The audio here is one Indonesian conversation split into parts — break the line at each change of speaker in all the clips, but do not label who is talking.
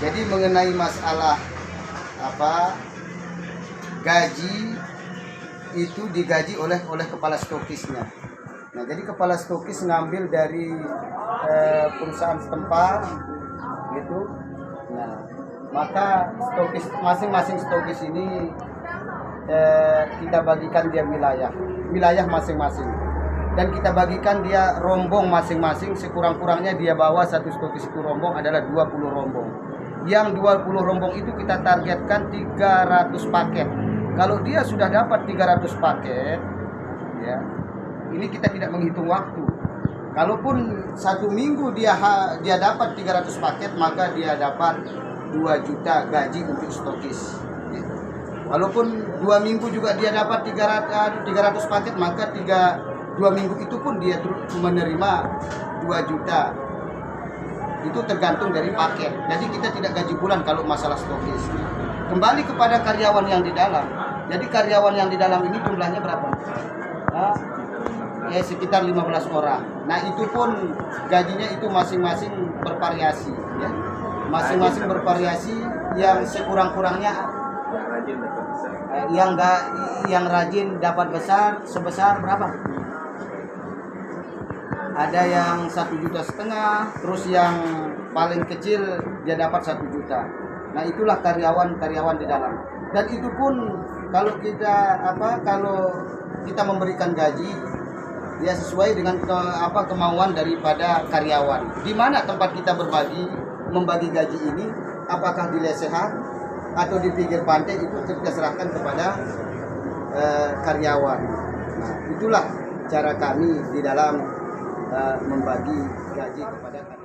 Jadi mengenai masalah gaji itu digaji oleh kepala stokisnya. Nah, jadi kepala stokis ngambil dari perusahaan setempat gitu. Nah, maka stokis masing-masing stokis ini kita bagikan dia wilayah masing-masing, dan kita bagikan dia rombong masing-masing. Sekurang-kurangnya dia bawa satu stokis itu rombong adalah 20 rombong. Yang 20 rombong itu kita targetkan 300 paket. Kalau dia sudah dapat 300 paket, ya, ini kita tidak menghitung waktu. Kalaupun satu minggu dia dapat 300 paket, maka dia dapat 2 juta gaji untuk stokis. Walaupun 2 minggu juga dia dapat 300 paket, maka 2 minggu itu pun dia menerima 2 juta. Itu tergantung dari paket. Jadi kita tidak gaji bulan kalau masalah stokis. Kembali kepada karyawan yang di dalam. Jadi karyawan yang di dalam ini jumlahnya berapa? Sekitar 15 orang. Nah, itu pun gajinya itu masing-masing bervariasi, ya. Masing-masing bervariasi. Yang sekurang-kurangnya yang rajin dapat besar sebesar berapa? Ada yang 1,5 juta, terus yang paling kecil dia dapat 1 juta. Nah, itulah karyawan di dalam. Dan itu pun kalau kita memberikan gaji, dia sesuai dengan kemauan daripada karyawan. Di mana tempat kita membagi gaji ini, apakah di lesehan atau di pinggir pantai, itu kita serahkan kepada karyawan. Nah, itulah cara kami di dalam membagi gaji kepada karyawan.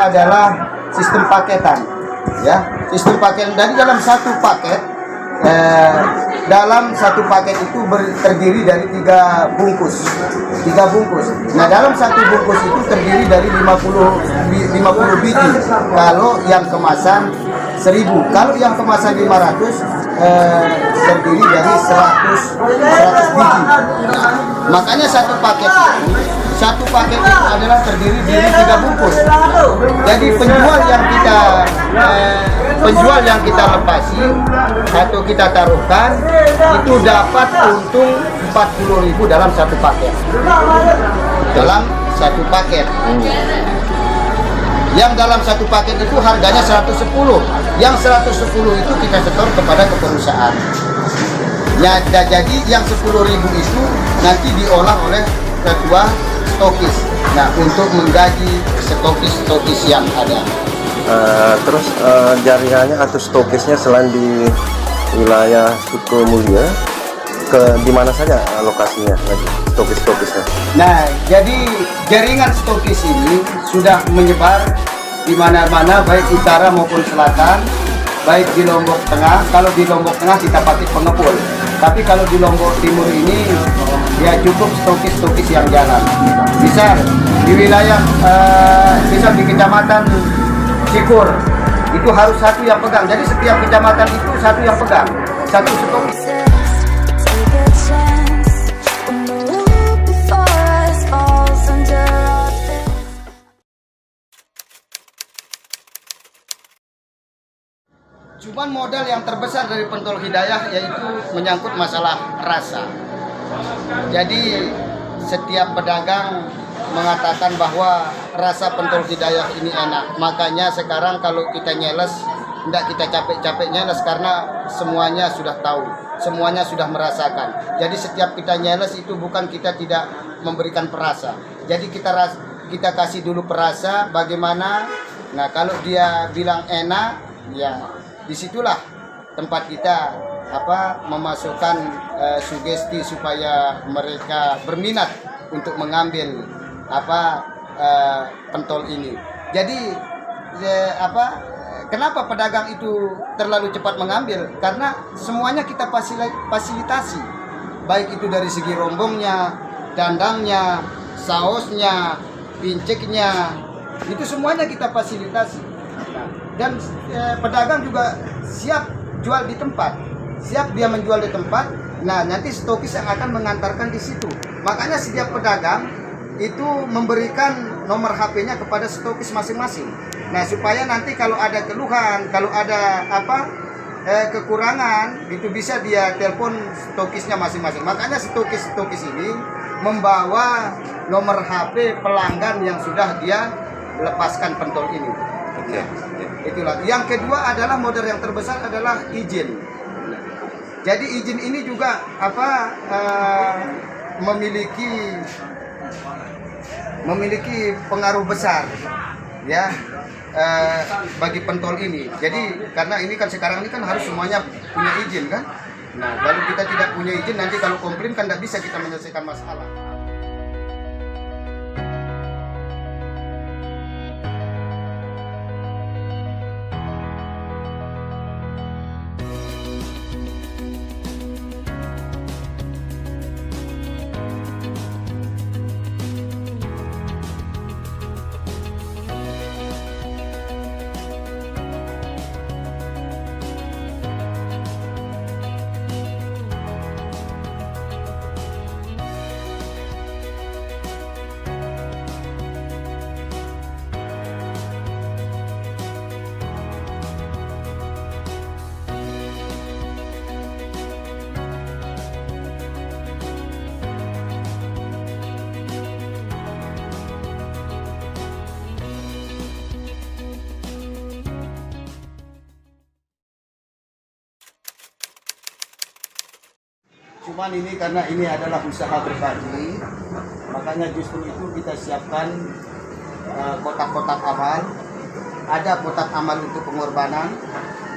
Adalah sistem paketan, ya. Sistem paketan, dari dalam satu paket dalam satu paket itu terdiri dari 3 bungkus. Nah, dalam satu bungkus itu terdiri dari 50 biji. Kalau yang kemasan 1000, kalau yang kemasan 500 terdiri dari 100 biji. Makanya satu paket itu adalah terdiri dari 3 bungkus. Jadi penjual yang kita lepasi atau kita taruhkan itu dapat untung 40.000 dalam satu paket. Yang dalam satu paket itu harganya 110. Yang 110 itu kita setor kepada perusahaan. Ya, jadi yang 10.000 itu nanti diolah oleh ketua stokis. Nah, untuk menggaji stokis yang ada.
Terus jaringannya atau stokisnya selain di wilayah Sukomulya, di mana saja lokasinya lagi stokisnya? Nah,
jadi jaringan stokis ini sudah menyebar di mana-mana, baik utara maupun selatan, baik di Lombok Tengah. Kalau di Lombok Tengah kita pakai pengepul, tapi kalau di Lombok Timur ini ya cukup stokis yang jalan. Misal di wilayah misal di kecamatan Cikur itu harus satu yang pegang. Jadi setiap kecamatan itu satu yang pegang, satu stokis. Cuman modal yang terbesar dari Pentol Hidayah yaitu menyangkut masalah rasa. Jadi setiap pedagang mengatakan bahwa rasa Pentol Hidayah ini enak. Makanya sekarang kalau kita nyeles, tidak kita capek-capek nyeles karena semuanya sudah tahu, semuanya sudah merasakan. Jadi setiap kita nyeles itu bukan kita tidak memberikan perasa. Jadi kita kasih dulu perasa bagaimana. Nah, kalau dia bilang enak, ya disitulah tempat kita memasukkan sugesti supaya mereka berminat untuk mengambil pentol ini. Jadi kenapa pedagang itu terlalu cepat mengambil? Karena semuanya kita fasilitasi, baik itu dari segi rombongnya, dandangnya, sausnya, pinceknya, itu semuanya kita fasilitasi. Dan pedagang juga siap jual di tempat, siap dia menjual di tempat. Nah, nanti stokis yang akan mengantarkan di situ. Makanya setiap pedagang itu memberikan nomor HP-nya kepada stokis masing-masing. Nah, supaya nanti kalau ada keluhan, kalau ada kekurangan, itu bisa dia telepon stokisnya masing-masing. Makanya stokis ini membawa nomor HP pelanggan yang sudah dia lepaskan pentol ini. Itulah. Yang kedua adalah modal yang terbesar adalah izin. Jadi izin ini juga memiliki pengaruh besar ya bagi pentol ini. Jadi karena ini kan sekarang ini kan harus semuanya punya izin kan. Nah, kalau kita tidak punya izin nanti kalau komplain kan tidak bisa kita menyelesaikan masalah. Cuman ini karena ini adalah usaha pribadi, makanya justru itu kita siapkan kotak-kotak amal. Ada kotak amal untuk pengorbanan,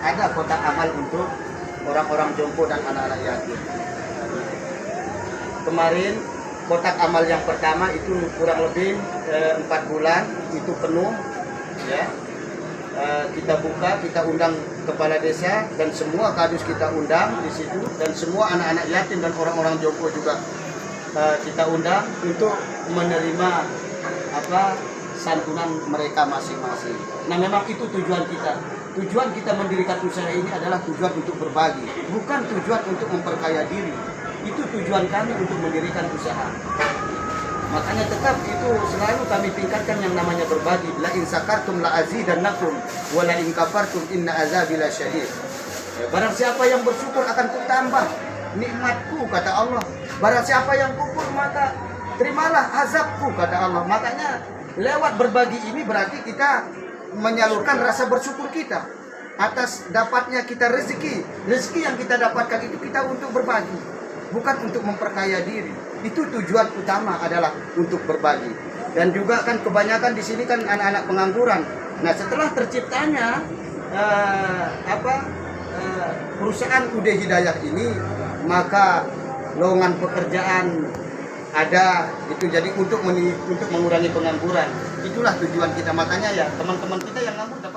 ada kotak amal untuk orang-orang jompo dan anak-anak yatim. Kemarin kotak amal yang pertama itu kurang lebih 4 bulan itu penuh, ya. kita buka, kita undang kepala desa dan semua kadus kita undang di situ, dan semua anak-anak yatim dan orang-orang jompo juga kita undang untuk menerima santunan mereka masing-masing. Nah, memang itu tujuan kita. Tujuan kita mendirikan usaha ini adalah tujuan untuk berbagi, bukan tujuan untuk memperkaya diri. Itu tujuan kami untuk mendirikan usaha. Makanya tetap itu selalu kami tingkatkan yang namanya berbagi. La in sakartum la azidannakum wa la in kafartum inna azabi lasyadid. Barang siapa yang bersyukur akan kutambah nikmatku, kata Allah. Barang siapa yang kufur maka terimalah azabku, kata Allah. Makanya lewat berbagi ini berarti kita menyalurkan rasa bersyukur kita atas dapatnya kita rezeki. Rezeki yang kita dapatkan itu kita untuk berbagi, bukan untuk memperkaya diri. Itu tujuan utama adalah untuk berbagi. Dan juga kan kebanyakan di sini kan anak-anak pengangguran. Nah, setelah terciptanya perusahaan UD Hidayah ini, maka lowongan pekerjaan ada itu, jadi untuk mengurangi pengangguran. Itulah tujuan kita. Makanya ya teman-teman kita yang nganggur dapat